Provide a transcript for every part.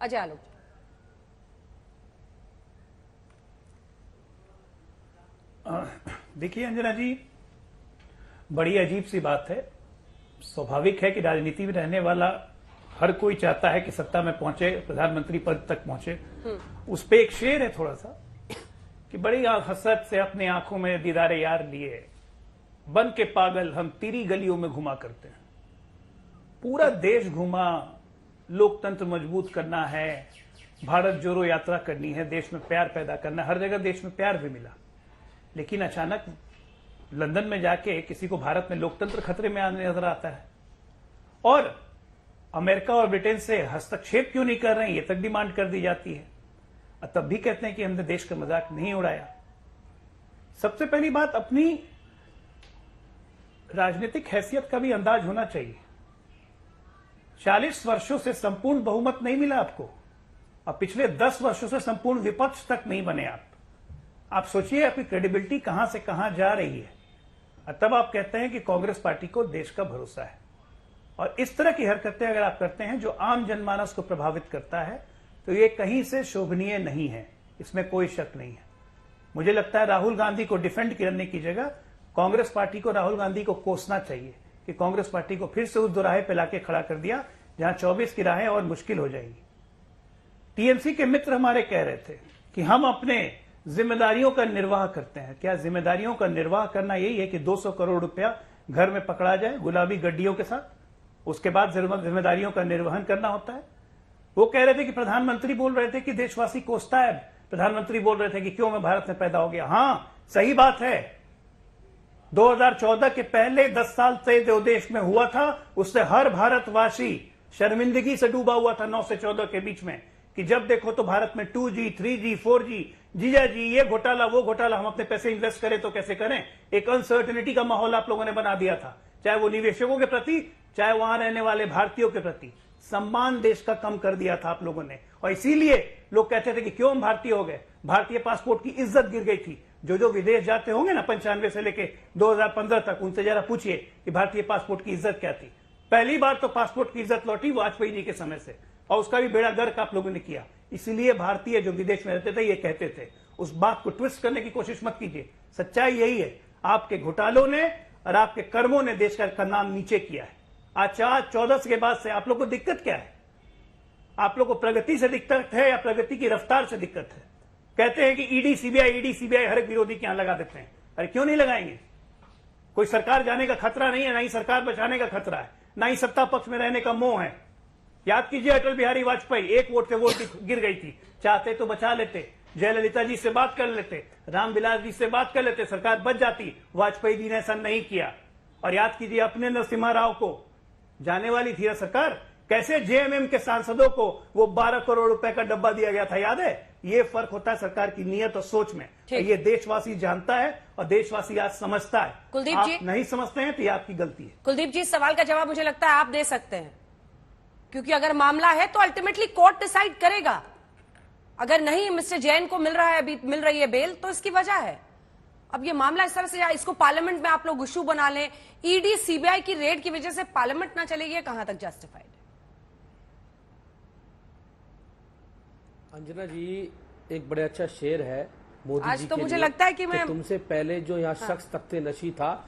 अजय आलोक। देखिए अंजना जी, बड़ी अजीब सी बात है। स्वाभाविक है कि राजनीति में रहने वाला हर कोई चाहता है कि सत्ता में पहुंचे, प्रधानमंत्री पद तक पहुंचे। उस पे एक शेर है थोड़ा सा कि बड़ी हसरत से अपने आंखों में दीदारे यार लिए, बन के पागल हम तेरी गलियों में घुमा करते हैं। पूरा देश घुमा, लोकतंत्र मजबूत करना है, भारत जोड़ो यात्रा करनी है, देश में प्यार पैदा करना है। हर जगह देश में प्यार भी मिला, लेकिन अचानक लंदन में जाके किसी को भारत में लोकतंत्र खतरे में आने नजर आता है। और अमेरिका और ब्रिटेन से हस्तक्षेप क्यों नहीं कर रहे हैं, ये तक डिमांड कर दी जाती है। और तब भी कहते हैं कि हमने देश का मजाक नहीं उड़ाया। सबसे पहली बात, अपनी राजनीतिक हैसियत का भी अंदाज होना चाहिए। 40 वर्षों से संपूर्ण बहुमत नहीं मिला आपको, और पिछले 10 वर्षों से संपूर्ण विपक्ष तक नहीं बने आप सोचिए आपकी क्रेडिबिलिटी कहां से कहां जा रही है। और तब आप कहते हैं कि कांग्रेस पार्टी को देश का भरोसा है। और इस तरह की हरकतें अगर आप करते हैं जो आम जनमानस को प्रभावित करता है, तो ये कहीं से शोभनीय नहीं है, इसमें कोई शक नहीं है। मुझे लगता है राहुल गांधी को डिफेंड करने की जगह कांग्रेस पार्टी को राहुल गांधी को कोसना चाहिए कि कांग्रेस पार्टी को फिर से उस दोराहे पे लाके खड़ा कर दिया जहां 24 की राहें और मुश्किल हो जाएंगी। टीएमसी के मित्र हमारे कह रहे थे कि हम अपने जिम्मेदारियों का निर्वाह करते हैं। क्या जिम्मेदारियों का निर्वाह करना यही है कि 200 करोड़ रुपया घर में पकड़ा जाए गुलाबी गड्डियों के साथ, उसके बाद जिम्मेदारियों का निर्वहन करना होता है? वो कह रहे थे कि प्रधानमंत्री बोल रहे थे कि देशवासी कोसता है, प्रधानमंत्री बोल रहे थे कि क्यों मैं भारत में पैदा हो गया। हां, सही बात है। 2014 के पहले 10 साल से जो देश में हुआ था, उससे हर भारतवासी शर्मिंदगी से डूबा हुआ था 9 से 14 के बीच में, कि जब देखो तो भारत में 2G, 3G, 4G, जीजा जी ये घोटाला वो घोटाला, हम अपने पैसे इन्वेस्ट करें तो कैसे करें। एक अनसर्टेनिटी का माहौल आप लोगों ने बना दिया था, चाहे वो निवेशकों के प्रति, चाहे वहां रहने वाले भारतीयों के प्रति। सम्मान देश का कम कर दिया था आप लोगों ने, और इसीलिए लोग कहते थे कि क्यों हम भारतीय हो गए। भारतीय पासपोर्ट की इज्जत गिर गई थी। जो विदेश जाते होंगे ना 95 से लेके 2015 तक, उनसे जरा पूछिए कि भारतीय पासपोर्ट की इज्जत क्या थी। पहली बार तो पासपोर्ट की इज्जत लौटी वाजपेयी जी के समय से, और उसका भी बेड़ा गर्क आप लोगों ने किया। इसीलिए भारतीय जो विदेश में रहते थे ये कहते थे। उस बात को ट्विस्ट करने की कोशिश मत कीजिए। सच्चाई यही है, आपके घोटालों ने और आपके कर्मों ने देश का नाम नीचे किया है। आज 14 के बाद से आप लोग को दिक्कत क्या है? आप लोग को प्रगति से दिक्कत है या प्रगति की रफ्तार से दिक्कत है? कहते हैं कि ईडी सीबीआई हर एक विरोधी के यहां लगा देते हैं। अरे क्यों नहीं लगाएंगे? कोई सरकार जाने का खतरा नहीं है, ना ही सरकार बचाने का खतरा है, ना ही सत्ता पक्ष में रहने का मोह है। याद कीजिए अटल बिहारी वाजपेयी, एक वोट से वोट गिर गई थी, चाहते तो बचा लेते, जयललिता जी से बात कर लेते, रामविलास जी से बात कर लेते, सरकार बच जाती। वाजपेयी जी ने ऐसा नहीं किया। और याद कीजिए अपने नरसिम्हा राव को जाने वाली थी सरकार, कैसे जेएमएम के सांसदों को वो 12 करोड़ रुपए का डब्बा दिया गया था, याद है? ये फर्क होता है सरकार की नीयत और सोच में। ये देशवासी जानता है और देशवासी आज समझता है। कुलदीप आप जी नहीं समझते हैं तो ये आपकी गलती है। कुलदीप जी, सवाल का जवाब मुझे लगता है आप दे सकते हैं, क्योंकि अगर मामला है तो अल्टीमेटली कोर्ट डिसाइड करेगा। अगर नहीं मिस्टर जैन को मिल रही है बेल, तो इसकी वजह है। अब ये मामला इस तरह से, इसको पार्लियामेंट में आप लोग इशू बना लें, ईडी सीबीआई की रेड की वजह से पार्लियामेंट ना चलेगी, ये कहां तक जस्टिफाइड है? अंजना जी, एक बड़े अच्छा शेर है मोदी आज जी तो के मुझे लिए, लगता है कि मैं तुमसे पहले जो यहाँ शख्स तख्ते नशी था,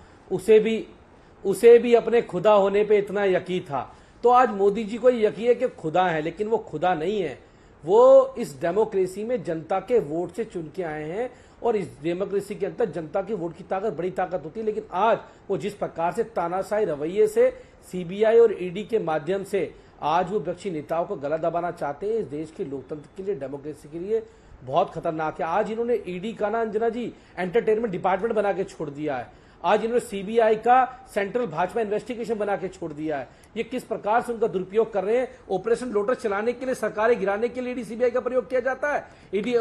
उसे भी अपने खुदा होने पे इतना यकीन था। तो आज मोदी जी को यकीन है कि खुदा है, लेकिन वो खुदा नहीं है। वो इस डेमोक्रेसी में जनता के वोट से चुन के आए हैं, और इस डेमोक्रेसी के अंदर जनता की वोट की ताकत बड़ी ताकत होती है। लेकिन आज वो जिस प्रकार से तानाशाही रवैये से सीबीआई और ईडी के माध्यम से आज वो विपक्षी नेताओं को गला दबाना चाहते हैं, इस देश के लोकतंत्र के लिए, डेमोक्रेसी के लिए बहुत खतरनाक है। आज इन्होंने ईडी का ना अंजना जी एंटरटेनमेंट डिपार्टमेंट बना के छोड़ दिया है। आज इन्होंने सीबीआई का सेंट्रल भाजपा इन्वेस्टिगेशन बना के छोड़ दिया है। ये किस प्रकार से उनका दुरुपयोग कर रहे हैं। ऑपरेशन लोटस चलाने के लिए, सरकारें गिराने के लिए ईडी सीबीआई का प्रयोग किया जाता है। ईडी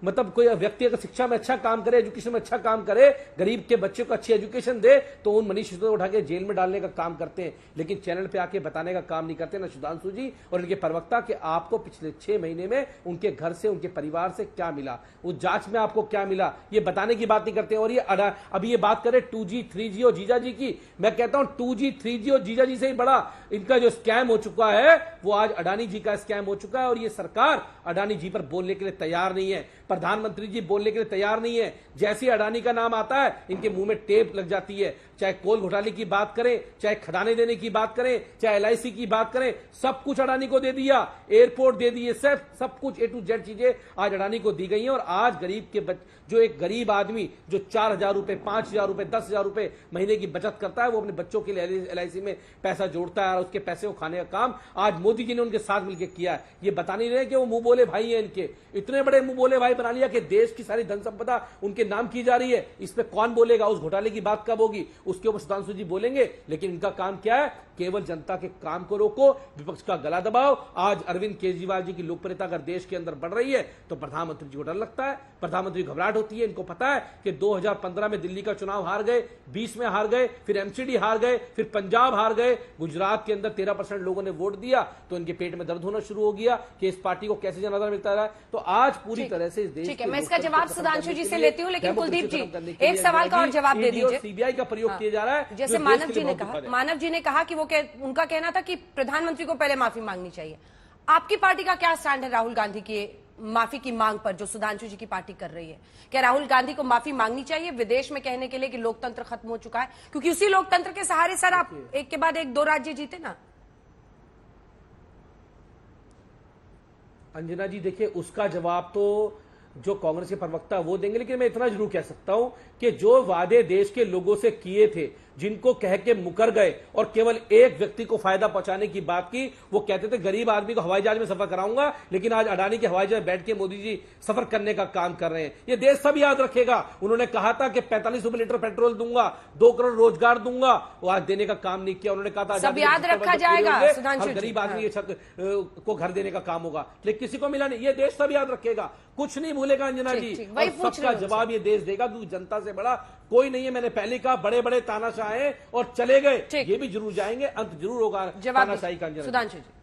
मतलब कोई व्यक्ति अगर शिक्षा में अच्छा काम करे, एजुकेशन में अच्छा काम करे, गरीब के बच्चे को अच्छी एजुकेशन दे, तो उन मनीष सिसोदिया को उठा के जेल में डालने का काम करते हैं। लेकिन चैनल पे आके बताने का काम नहीं करते ना सुधांशु जी और इनके प्रवक्ता कि आपको पिछले 6 महीने में उनके घर से, उनके परिवार से क्या मिला, उस जांच में आपको क्या मिला, ये बताने की बात नहीं करते। और ये अभी ये बात करें 2G 3G और जीजा जी की, मैं कहता हूं 2G 3G और जीजा जी से ही बड़ा इनका जो स्कैम हो चुका है वो आज अडानी जी का स्कैम हो चुका है। और ये सरकार अडानी जी पर बोलने के लिए तैयार नहीं है, प्रधानमंत्री जी बोलने के लिए तैयार नहीं है। जैसे अडानी का नाम आता है इनके मुंह में टेप लग जाती है। चाहे कोल घोटाले की बात करें, चाहे खदाने देने की बात करें, चाहे LIC की बात करें, सब कुछ अडानी को दे दिया, एयरपोर्ट दे दिए, सब कुछ A to Z चीजें आज अडानी को दी गई हैं। और आज गरीब के जो एक गरीब आदमी जो 4,000 रुपए, 5,000 रुपए, 10,000 रुपए महीने की बचत करता है, वो अपने बच्चों के लिए LIC में पैसा जोड़ता है और उसके पैसे को खाने का काम आज मोदी जी ने उनके साथ मिलकर किया है। ये बता नहीं रहे कि वो मुंह बोले भाई हैं इनके, इतने बड़े मुंह बोले भाई बना लिया कि देश की सारी धन संपदा उनके नाम की जा रही है। इस पे कौन बोलेगा? उस घोटाले की बात कब होगी? उसके ऊपर सुधांशु जी बोलेंगे। लेकिन इनका काम क्या है? केवल जनता के काम को रोको, विपक्ष का गला दबाओ। आज अरविंद केजरीवाल जी की लोकप्रियता अगर देश के अंदर बढ़ रही है तो प्रधानमंत्री जी को डर लगता है, प्रधानमंत्री घबराहट होती है। इनको पता है कि 2015 में दिल्ली का चुनाव हार गए, 20 में हार गए, फिर MCD हार गए, फिर पंजाब हार गए, गुजरात के अंदर 13% लोगों ने वोट दिया तो इनके पेट में दर्द होना शुरू हो गया कि इस पार्टी को कैसे जनाधार मिलता रहा। तो आज पूरी तरह से इस देश ठीक है, मैं इसका जवाब सुधांशु जी से लेती हूँ, लेकिन कुलदीप जी एक सवाल का और जवाब दे दीजिए। CBI का प्रयोग किया जा रहा है। जैसे मानव जी ने कहा कि उनका कहना था कि प्रधानमंत्री को पहले माफी मांगनी चाहिए। आपकी पार्टी का क्या स्टैंड है राहुल गांधी की माफी की मांग पर जो सुधांशु जी की पार्टी कर रही है? क्या राहुल गांधी को माफी मांगनी चाहिए विदेश में कहने के लिए कि लोकतंत्र खत्म हो चुका है? क्योंकि उसी लोकतंत्र के सहारे सर आप एक के बाद एक 2 राज्य जीते ना। अंजना जी देखिए, उसका जवाब तो जो कांग्रेस के प्रवक्ता वो देंगे, लेकिन मैं इतना जरूर कह सकता हूं कि जो वादे देश के लोगों से किए थे, जिनको कह के मुकर गए और केवल एक व्यक्ति को फायदा पहुंचाने की बात की, वो कहते थे गरीब आदमी को हवाई जहाज में सफर कराऊंगा, लेकिन आज अडानी के हवाई जहाज में बैठ के मोदी जी सफर करने का काम कर रहे हैं। ये देश सब याद रखेगा। उन्होंने कहा था कि 45 रुपए लीटर पेट्रोल दूंगा, 2 करोड़ रोजगार दूंगा, वो आज देने का काम नहीं किया। उन्होंने कहा था सब याद रखा जाएगा, हर गरीब आदमी को घर देने का काम होगा, लेकिन किसी को मिला नहीं। ये देश सब याद रखेगा, कुछ नहीं भूलेगा अंजना जी। और सबका जवाब ये देश देगा, क्योंकि जनता से बड़ा कोई नहीं है। मैंने पहले कहा बड़े बड़े तानाशाह हैं और चले गए, ये भी जरूर जाएंगे, अंत जरूर होगा तानाशाही का। सुधांशु जी